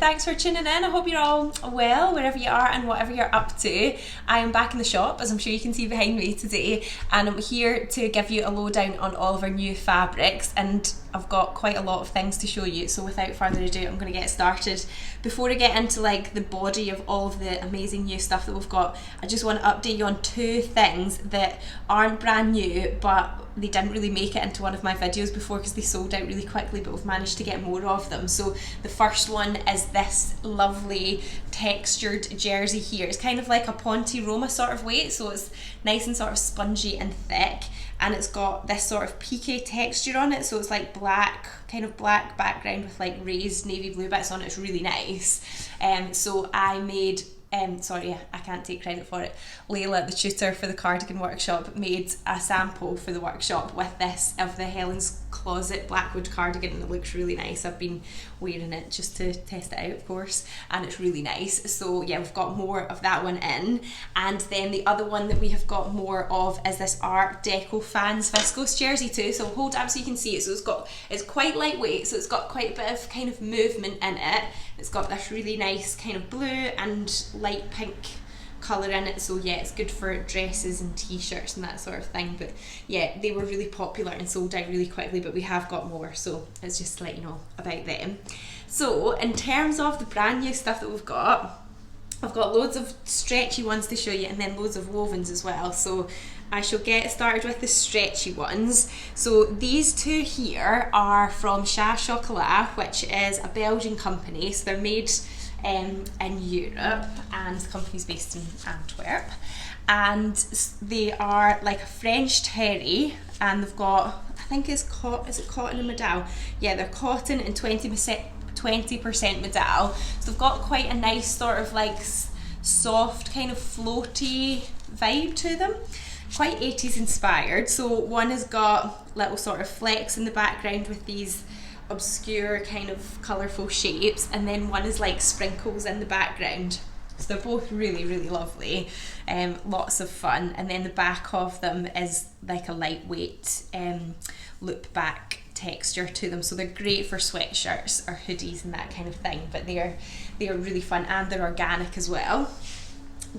thanks for tuning in. I hope you're all well wherever you are and whatever you're up to. I am back in the shop, as I'm sure you can see behind me today, and I'm here to give you a lowdown on all of our new fabrics, and I've got quite a lot of things to show you, so without further ado I'm going to get started. Before I get into like the body of all of the amazing new stuff that we've got, I just want to update you on two things that aren't brand new, but they didn't really make it into one of my videos before because they sold out really quickly, but we've managed to get more of them. So the first one is this lovely textured jersey here. It's kind of like a Ponte Roma sort of weight, so it's nice and sort of spongy and thick, and it's got this sort of piqué texture on it, so it's like black, kind of black background with like raised navy blue bits on it. It's really nice. So I made sorry, I can't take credit for it. Layla, the tutor for the cardigan workshop, made a sample for the workshop with this of the Helen's Closet Blackwood cardigan, and it looks really nice. I've been wearing it just to test it out, of course, and it's really nice. So yeah, we've got more of that one in, and then the other one that we have got more of is this Art Deco Fans viscose jersey too. So I'll hold it up so you can see it. So it's quite lightweight, so it's got quite a bit of kind of movement in it. It's got this really nice kind of blue and light pink colour in it, so yeah, it's good for dresses and t-shirts and that sort of thing. But yeah, they were really popular and sold out really quickly, but we have got more, so it's just to let you know about them. So in terms of the brand new stuff that we've got, I've got loads of stretchy ones to show you and then loads of wovens as well. So I shall get started with the stretchy ones. So these two here are from Chat Chocolat, which is a Belgian company. So they're made in Europe, and the company's based in Antwerp, and they are like a French terry, and they've got, I think is it cotton and modal? Yeah, they're cotton and 20% modal. So they've got quite a nice sort of like soft kind of floaty vibe to them, quite 80s inspired. So one has got little sort of flecks in the background with these obscure kind of colourful shapes, and then one is like sprinkles in the background. So they're both really, really lovely, lots of fun. And then the back of them is like a lightweight loop back texture to them, so they're great for sweatshirts or hoodies and that kind of thing. But they are really fun, and they're organic as well,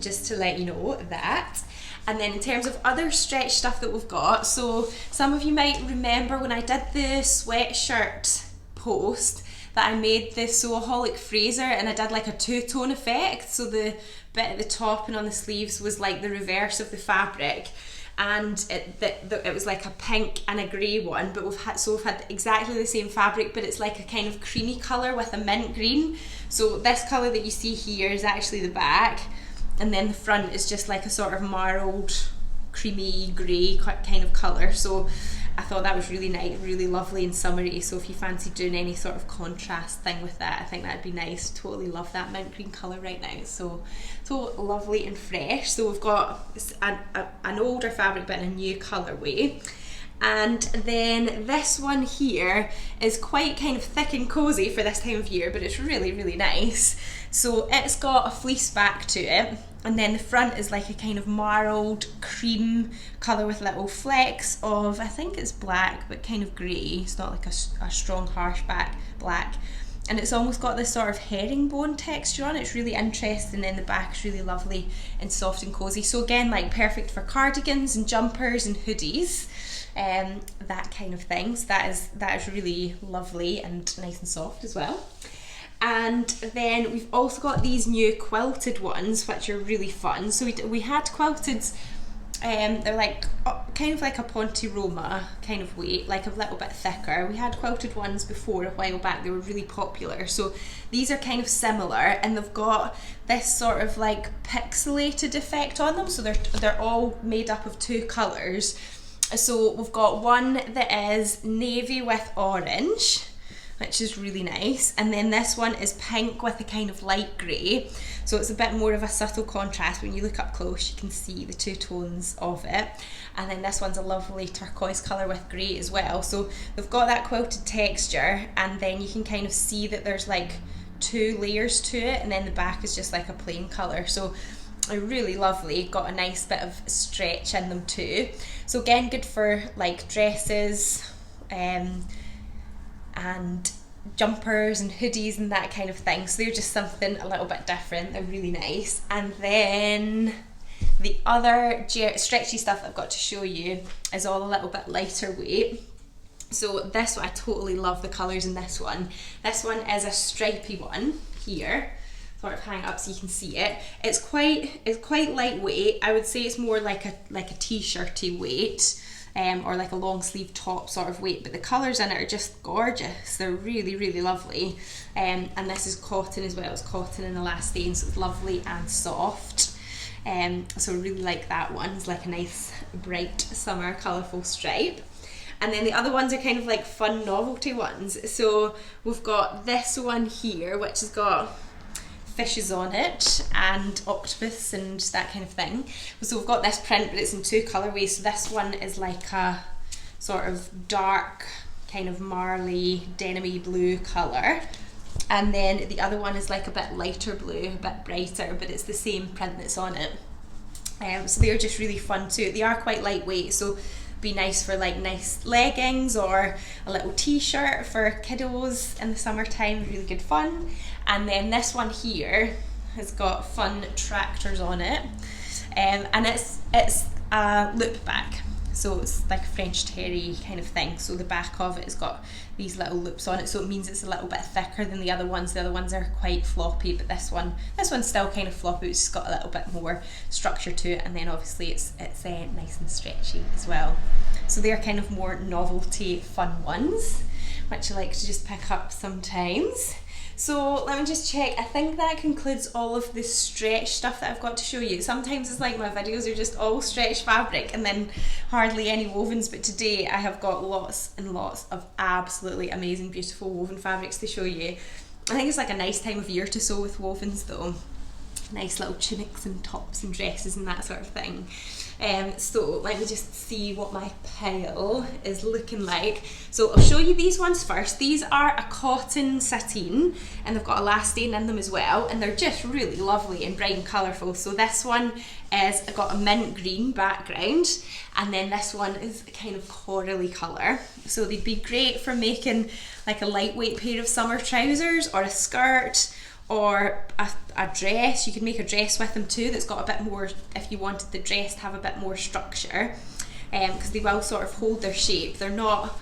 just to let you know that. And then in terms of other stretch stuff that we've got, so some of you might remember when I did the sweatshirt post that I made the Sewaholic Fraser, and I did like a two-tone effect. So the bit at the top and on the sleeves was like the reverse of the fabric, and it was like a pink and a grey one, but we've had exactly the same fabric, but it's like a kind of creamy colour with a mint green. So this colour that you see here is actually the back, and then the front is just like a sort of marbled creamy grey kind of colour. So I thought that was really nice, really lovely and summery. So if you fancy doing any sort of contrast thing with that, I think that'd be nice. Totally love that mint green colour right now. So lovely and fresh. So we've got an older fabric but in a new colourway. And then this one here is quite kind of thick and cosy for this time of year, but it's really, really nice. So it's got a fleece back to it, and then the front is like a kind of marbled cream colour with little flecks of, I think it's black, but kind of grey. It's not like a strong harsh black. And it's almost got this sort of herringbone texture on it. It's really interesting, and the back is really lovely and soft and cosy. So again, like perfect for cardigans and jumpers and hoodies, that kind of thing. So that is really lovely and nice and soft as well. And then we've also got these new quilted ones, which are really fun. So we had quilted, they're like kind of like a Ponte Roma kind of weight, like a little bit thicker. We had quilted ones before a while back, they were really popular. So these are kind of similar, and they've got this sort of like pixelated effect on them. So they're all made up of two colours. So we've got one that is navy with orange, which is really nice, and then this one is pink with a kind of light grey, so it's a bit more of a subtle contrast. When you look up close you can see the two tones of it. And then this one's a lovely turquoise colour with grey as well. So they've got that quilted texture, and then you can kind of see that there's like two layers to it, and then the back is just like a plain colour. So really lovely, got a nice bit of stretch in them too. So again, good for like dresses, and jumpers and hoodies and that kind of thing. So they're just something a little bit different. They're really nice. And then the other stretchy stuff I've got to show you is all a little bit lighter weight. So this one, I totally love the colours in this one. This one is a stripy one here. Sort of hang it up so you can see it. It's quite lightweight. I would say it's more like a t-shirty weight, or like a long sleeve top sort of weight, but the colours in it are just gorgeous. They're really, really lovely. And this is cotton as well. It's cotton and elastane, so it's lovely and soft. So I really like that one. It's like a nice bright summer colourful stripe. And then the other ones are kind of like fun novelty ones. So we've got this one here, which has got fishes on it and octopus and that kind of thing. So we've got this print, but it's in two colourways. So this one is like a sort of dark kind of marley denim-y blue colour, and then the other one is like a bit lighter blue, a bit brighter, but it's the same print that's on it. So they're just really fun too. They are quite lightweight, so be nice for like nice leggings or a little t-shirt for kiddos in the summertime. Really good fun. And then this one here has got fun tractors on it, and it's a loop back, so it's like a French terry kind of thing. So the back of it has got these little loops on it, so it means it's a little bit thicker than the other ones. The other ones are quite floppy, but this one's still kind of floppy. It's just got a little bit more structure to it, and then obviously it's nice and stretchy as well. So they're kind of more novelty fun ones, which I like to just pick up sometimes. So let me just check. I think that concludes all of the stretch stuff that I've got to show you. Sometimes it's like my videos are just all stretch fabric and then hardly any wovens, but today I have got lots and lots of absolutely amazing, beautiful woven fabrics to show you. I think it's like a nice time of year to sew with wovens though. Nice little tunics and tops and dresses and that sort of thing. So let me just see what my pile is looking like. So I'll show you these ones first. These are a cotton sateen, and they've got elastane in them as well, and they're just really lovely and bright and colourful. So this one is got a mint green background, and then this one is a kind of corally colour. So they'd be great for making like a lightweight pair of summer trousers or a skirt, or a dress. You could make a dress with them too that's got a bit more, if you wanted the dress to have a bit more structure, because they will sort of hold their shape. They're not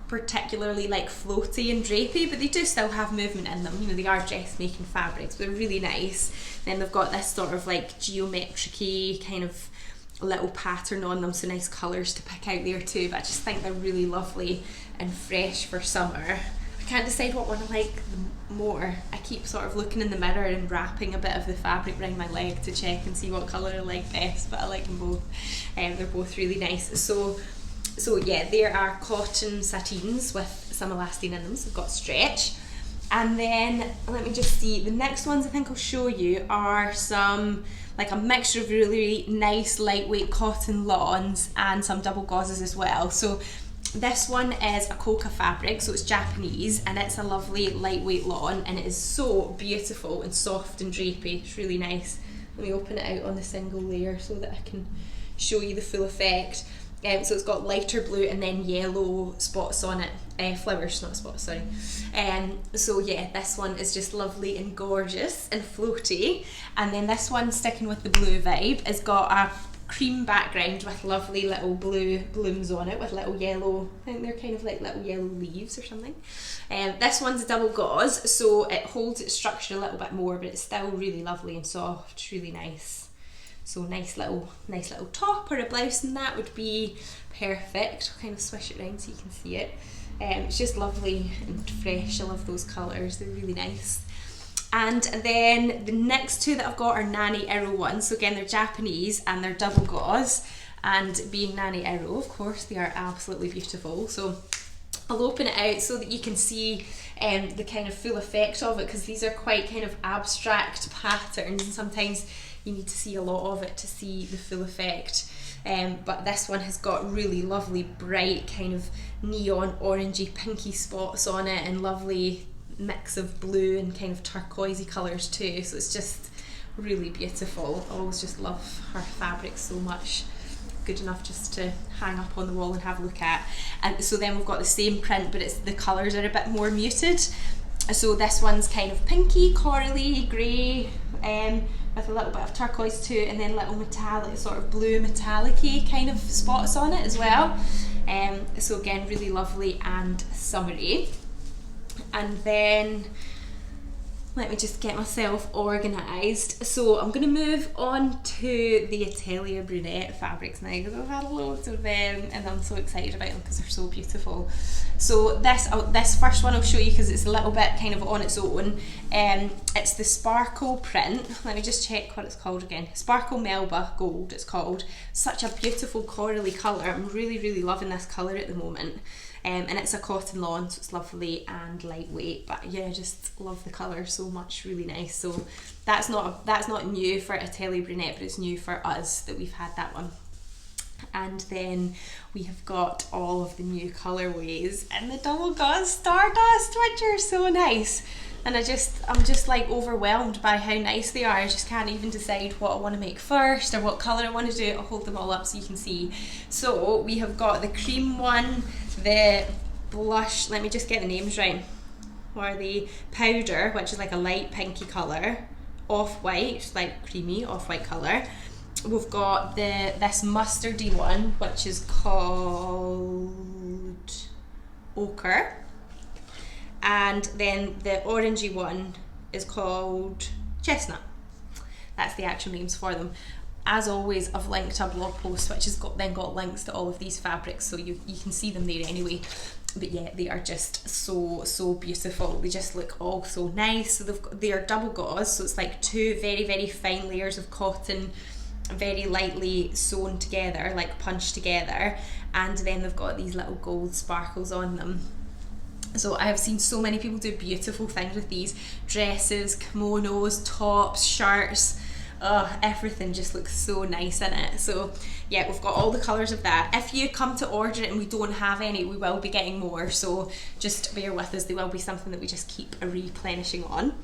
particularly like floaty and drapey, but they do still have movement in them. You know, they are dressmaking fabrics, but they're really nice. Then they've got this sort of like geometric-y kind of little pattern on them, so nice colours to pick out there too. But I just think they're really lovely and fresh for summer. I can't decide what one I like more. I keep sort of looking in the mirror and wrapping a bit of the fabric around my leg to check and see what colour I like best, but I like them both. They're both really nice. So yeah, there are cotton sateens with some elastane in them, so they've got stretch. And then let me just see, the next ones I think I'll show you are some, like a mixture of really nice lightweight cotton lawns and some double gauzes as well. So this one is a coca fabric, so it's Japanese, and it's a lovely lightweight lawn, and it is so beautiful and soft and drapey. It's really nice. Let me open it out on the single layer so that I can show you the full effect. So it's got lighter blue and then yellow spots on it, flowers, not spots, sorry. So yeah, this one is just lovely and gorgeous and floaty. And then this one, sticking with the blue vibe, has got a cream background with lovely little blue blooms on it with little yellow, I think they're kind of like little yellow leaves or something. This one's a double gauze, so it holds its structure a little bit more, but it's still really lovely and soft, really nice. So nice little top or a blouse, and that would be perfect. I'll kind of swish it around so you can see it. It's just lovely and fresh. I love those colours, they're really nice. And then the next two that I've got are Nani Iro ones. So again, they're Japanese and they're double gauze, and being Nani Iro, of course, they are absolutely beautiful. So I'll open it out so that you can see the kind of full effect of it, because these are quite kind of abstract patterns and sometimes you need to see a lot of it to see the full effect. But this one has got really lovely bright kind of neon orangey pinky spots on it, and lovely mix of blue and kind of turquoisey colours too, so it's just really beautiful. I always just love her fabric so much. good enough just to hang up on the wall and have a look at. And so then we've got the same print, but the colours are a bit more muted. So this one's kind of pinky, corally, grey, with a little bit of turquoise to it, and then little metallic, sort of blue metallic-y kind of spots on it as well. So again, really lovely and summery. And then let me just get myself organised. So I'm going to move on to the Atelier Brunette fabrics now, because I've had loads of them and I'm so excited about them because they're so beautiful. So this first one I'll show you because it's a little bit kind of on its own. It's the Sparkle print. Let me just check what it's called again. Sparkle Melba Gold it's called. Such a beautiful corally colour. I'm really, really loving this colour at the moment. And it's a cotton lawn, so it's lovely and lightweight, but yeah, I just love the colour so much, really nice. So that's not new for Atelier Brunette, but it's new for us that we've had that one. And then we have got all of the new colourways and the double gauze Stardust, which are so nice. And I'm just like overwhelmed by how nice they are. I just can't even decide what I want to make first or what colour I want to do. I'll hold them all up so you can see. So we have got the cream one, the blush, let me just get the names right, or the powder, which is like a light pinky colour, off-white, like creamy off-white colour. We've got this mustardy one, which is called Ochre. And then the orangey one is called Chestnut. That's the actual names for them. As always, I've linked a blog post which has got links to all of these fabrics, so you can see them there anyway. But yeah, they are just so beautiful. They just look all so nice. So they are double gauze, so it's like two very, very fine layers of cotton, very lightly sewn together, like punched together, and then they've got these little gold sparkles on them. So I have seen so many people do beautiful things with these dresses, kimonos, tops, shirts. Everything just looks so nice in it. So yeah, we've got all the colours of that. If you come to order it and we don't have any, we will be getting more, so just bear with us. They will be something that we just keep replenishing on.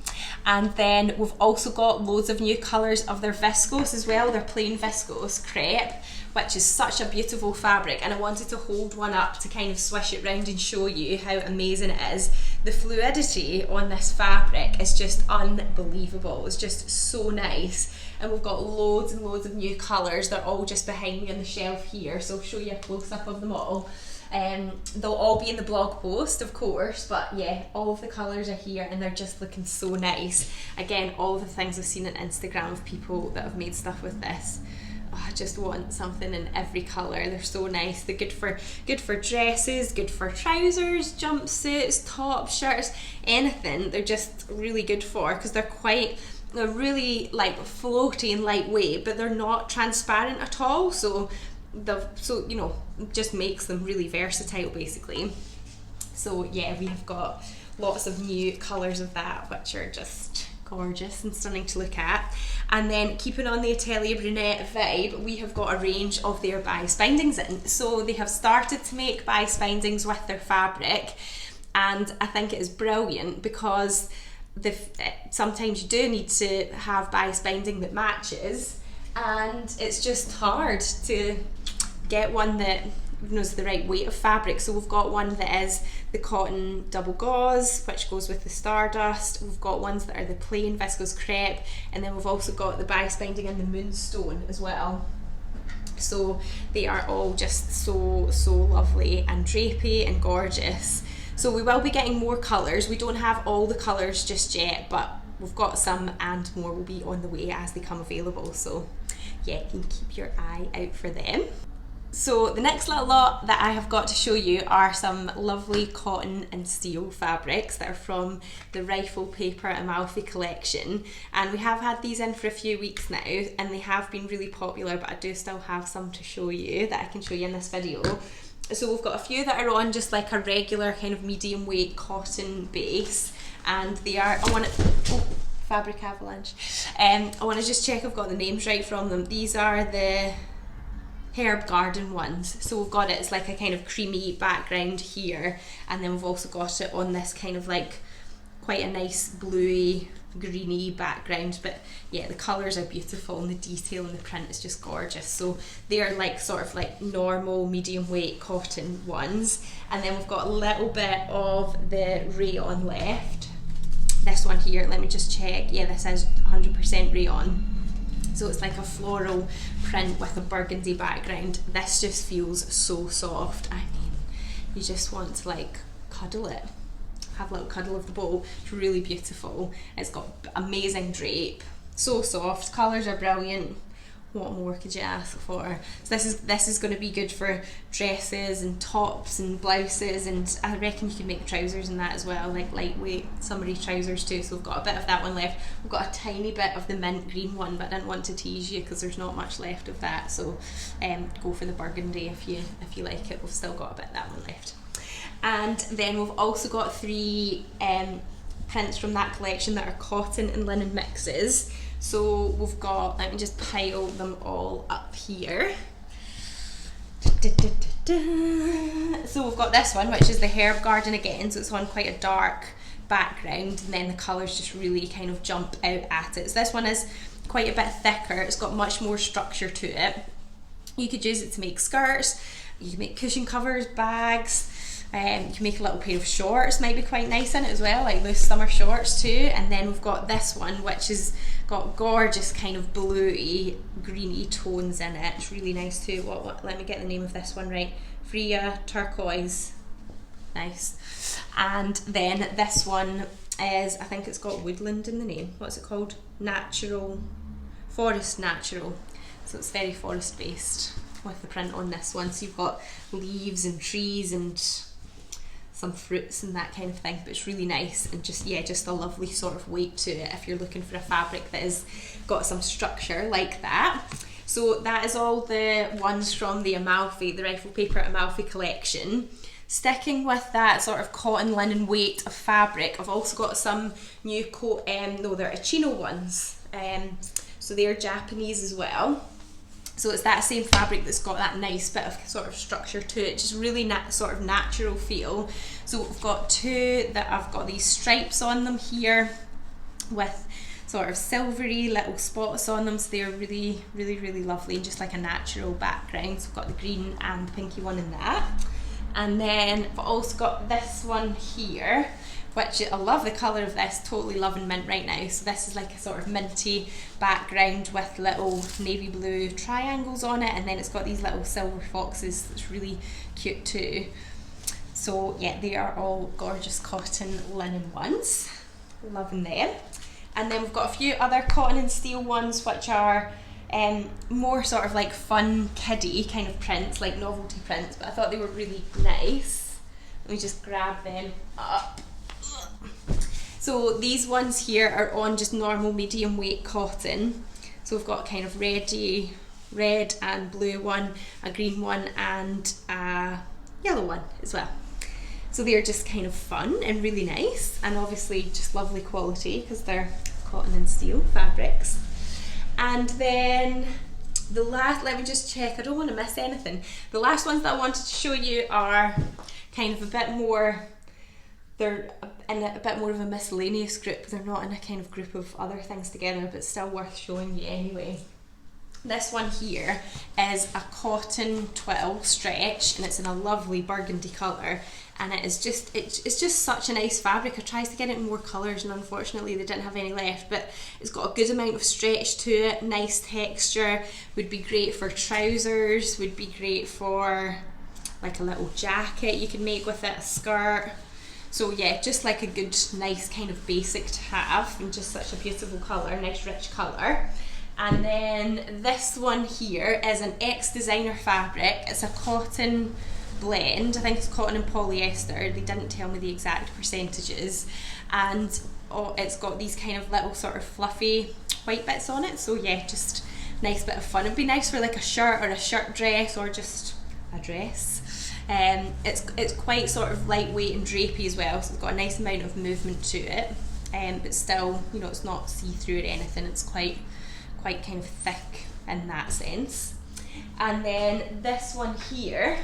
And then we've also got loads of new colours of their viscose as well, their plain viscose crepe, which is such a beautiful fabric, and I wanted to hold one up to kind of swish it round and show you how amazing it is. The fluidity on this fabric is just unbelievable. It's just so nice. And we've got loads and loads of new colours. They're all just behind me on the shelf here, so I'll show you a close-up of them all. They'll all be in the blog post, of course, but yeah, all of the colours are here and they're just looking so nice. Again, all of the things I've seen on Instagram of people that have made stuff with this. I just want something in every colour. They're so nice. They're good for dresses, good for trousers, jumpsuits, tops, shirts, anything. They're just really good for, because they're really like floaty and lightweight, but they're not transparent at all. So you know, just makes them really versatile basically. So yeah, we have got lots of new colours of that, which are just gorgeous and stunning to look at. And then keeping on the Atelier Brunette vibe, we have got a range of their bias bindings in. So they have started to make bias bindings with their fabric, and I think it is brilliant because sometimes you do need to have bias binding that matches, and it's just hard to get one that knows the right weight of fabric. So we've got one that is the cotton double gauze, which goes with the Stardust. We've got ones that are the plain viscose crepe, and then we've also got the bias binding in the Moonstone as well. So they are all just so lovely and drapey and gorgeous. So we will be getting more colours. We don't have all the colours just yet, but we've got some, and more will be on the way as they come available. So yeah, you can keep your eye out for them. So the next little lot that I have got to show you are some lovely cotton and steel fabrics that are from the Rifle Paper Amalfi collection, and we have had these in for a few weeks now and they have been really popular, but I do still have some to show you that I can show you in this video. So we've got a few that are on just like a regular kind of medium weight cotton base, and they are, fabric avalanche. I want to just check I've got the names right from them. These are the Herb Garden ones. So we've got it's like a kind of creamy background here, and then we've also got it on this kind of like quite a nice bluey greeny background, but yeah, the colours are beautiful and the detail in the print is just gorgeous. So they're like sort of like normal medium weight cotton ones, and then we've got a little bit of the rayon left. This one here, let me just check, yeah, this is 100% rayon. So it's like a floral print with a burgundy background. This just feels so soft. I mean, you just want to like cuddle it, have a little cuddle of the bowl. It's really beautiful. It's got amazing drape, so soft, colours are brilliant. What more could you ask for? So this is going to be good for dresses and tops and blouses, and I reckon you can make trousers in that as well, like lightweight summery trousers too. So we've got a bit of that one left. We've got a tiny bit of the mint green one, but I didn't want to tease you because there's not much left of that. So go for the burgundy if you like it. We've still got a bit of that one left. And then we've also got 3 prints from that collection that are cotton and linen mixes. So we've got, let me just pile them all up here. So we've got this one, which is the Herb Garden again, so it's on quite a dark background, and then the colours just really kind of jump out at it. So this one is quite a bit thicker, it's got much more structure to it. You could use it to make skirts, you can make cushion covers, bags. You can make a little pair of shorts, might be quite nice in it as well, like loose summer shorts too. And then we've got this one, which has got gorgeous kind of bluey, greeny tones in it. It's really nice too. Let me get the name of this one right. Freya Turquoise. Nice. And then this one is, I think it's got woodland in the name. What's it called? Natural, Forest Natural. So it's very forest based with the print on this one. So you've got leaves and trees and some fruits and that kind of thing, but it's really nice and just, yeah, just a lovely sort of weight to it if you're looking for a fabric that has got some structure like that. So that is all the ones from the Amalfi, the Rifle Paper Amalfi collection. Sticking with that sort of cotton linen weight of fabric, I've also got some new they're Chino ones, so they're Japanese as well. So it's that same fabric that's got that nice bit of sort of structure to it, just really sort of natural feel. So we've got 2 that I've got these stripes on them here with sort of silvery little spots on them, so they're really, really, really lovely and just like a natural background. So we've got the green and the pinky one in that. And then I've also got this one here, which I love the colour of this, totally loving mint right now. So this is like a sort of minty background with little navy blue triangles on it, and then it's got these little silver foxes. It's really cute too. So yeah, they are all gorgeous cotton linen ones. Loving them. And then we've got a few other cotton and steel ones, which are more sort of like fun kiddie kind of prints, like novelty prints, but I thought they were really nice. Let me just grab them up. So these ones here are on just normal medium weight cotton. So we've got kind of red and blue one, a green one and a yellow one as well. So they're just kind of fun and really nice, and obviously just lovely quality because they're cotton and steel fabrics. And then the last, let me just check, I don't want to miss anything. The last ones that I wanted to show you are kind of a bit more, they're in a bit more of a miscellaneous group. They're not in a kind of group of other things together, but still worth showing you anyway. This one here is a cotton twill stretch, and it's in a lovely burgundy colour, and it's just such a nice fabric. I tried to get it in more colours and unfortunately they didn't have any left, but it's got a good amount of stretch to it, nice texture, would be great for trousers, would be great for like a little jacket you can make with it, a skirt. So yeah, just like a good, nice kind of basic to have, and just such a beautiful colour, nice rich colour. And then this one here is an ex-designer fabric. It's a cotton blend, I think it's cotton and polyester. They didn't tell me the exact percentages. And it's got these kind of little sort of fluffy white bits on it. So yeah, just nice bit of fun. It'd be nice for like a shirt or a shirt dress or just a dress. It's quite sort of lightweight and drapey as well, so it's got a nice amount of movement to it, but still, you know, it's not see-through or anything. It's quite kind of thick in that sense. And then this one here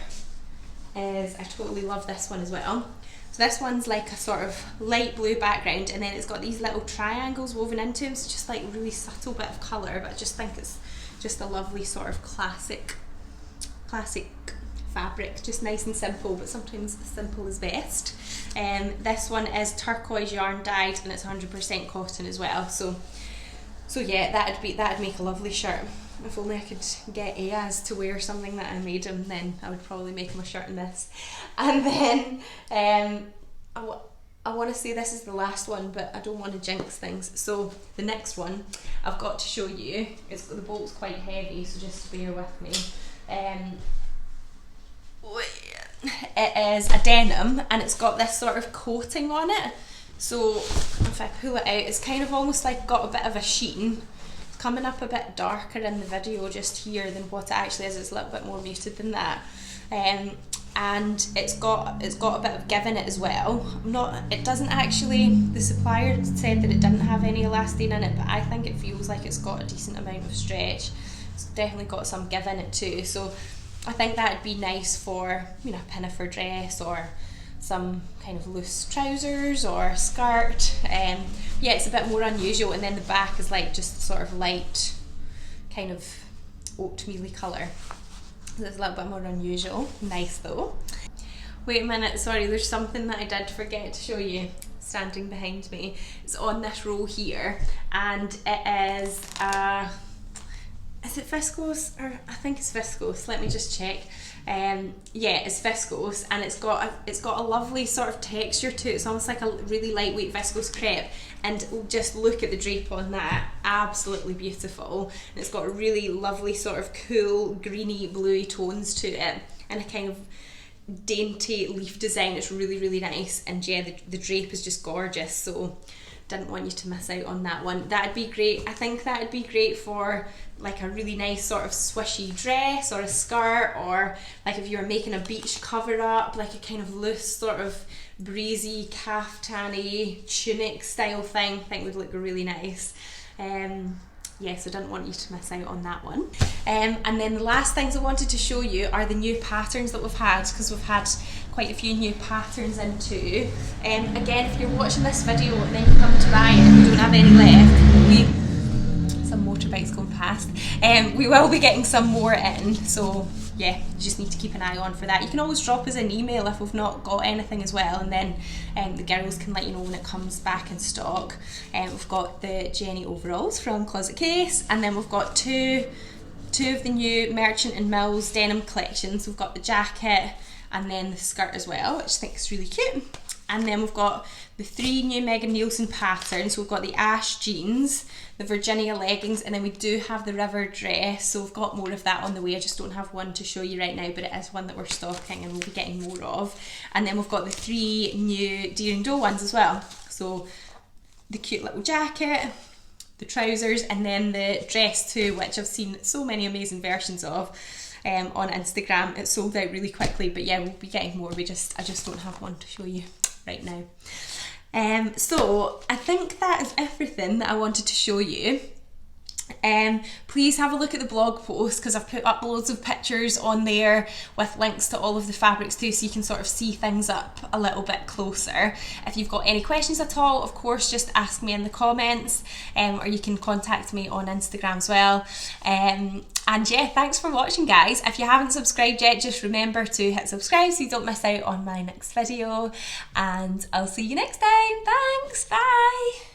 is, I totally love this one as well. So this one's like a sort of light blue background, and then it's got these little triangles woven into them, so just like really subtle bit of colour, but I just think it's just a lovely sort of classic fabric, just nice and simple, but sometimes simple is best. This one is turquoise yarn dyed, and it's 100% cotton as well, so yeah, that'd make a lovely shirt. If only I could get Ayaz to wear something that I made him, then I would probably make him a shirt in this. And then I want to say this is the last one, but I don't want to jinx things. So the next one I've got to show you, the bolt's quite heavy, so just bear with me. It is a denim, and it's got this sort of coating on it. So if I pull it out, it's kind of almost like got a bit of a sheen. Coming up a bit darker in the video just here than what it actually is. It's a little bit more muted than that, and it's got a bit of give in it as well. It doesn't actually, the supplier said that it didn't have any elastane in it, but I think it feels like it's got a decent amount of stretch. It's definitely got some give in it too, so I think that'd be nice for, you know, a pinafore dress or some kind of loose trousers or skirt. Yeah, it's a bit more unusual, and then the back is like just sort of light kind of oatmeal-y colour. So it's a little bit more unusual. Nice though. Wait a minute, sorry, there's something that I did forget to show you standing behind me. It's on this roll here, and it is it viscose? Or I think it's viscose, let me just check. Yeah, it's viscose, and it's got a lovely sort of texture to it. It's almost like a really lightweight viscose crepe, and just look at the drape on that, absolutely beautiful. And it's got a really lovely sort of cool greeny bluey tones to it, and a kind of dainty leaf design. It's really, really nice, and yeah, the drape is just gorgeous, so didn't want you to miss out on that one. That'd be great. I think that'd be great for like a really nice sort of swishy dress or a skirt, or like if you were making a beach cover up, like a kind of loose sort of breezy caftany tunic style thing. I think would look really nice. Yeah, so I didn't want you to miss out on that one. And then the last things I wanted to show you are the new patterns that we've had, because we've had quite a few new patterns in too. Again, if you're watching this video and then you come to buy it, we don't have any left. Some motorbikes going past. We will be getting some more in, so yeah, you just need to keep an eye on for that. You can always drop us an email if we've not got anything as well, and then the girls can let you know when it comes back in stock. We've got the Jenny overalls from Closet Case, and then we've got two of the new Merchant and Mills denim collections. We've got the jacket and then the skirt as well, which I think is really cute. And then we've got the 3 new Megan Nielsen patterns. So we've got the ash jeans, the Virginia leggings, and then we do have the river dress. So we've got more of that on the way. I just don't have one to show you right now, but it is one that we're stocking and we'll be getting more of. And then we've got the 3 new Deer and Doe ones as well. So the cute little jacket, the trousers, and then the dress too, which I've seen so many amazing versions of on Instagram. It sold out really quickly, but yeah, we'll be getting more. I just don't have one to show you right now. So I think that is everything that I wanted to show you. Please have a look at the blog post, because I've put up loads of pictures on there with links to all of the fabrics too, so you can sort of see things up a little bit closer. If you've got any questions at all, of course, just ask me in the comments, or you can contact me on Instagram as well. And yeah, thanks for watching, guys. If you haven't subscribed yet, just remember to hit subscribe so you don't miss out on my next video, and I'll see you next time. Thanks, bye.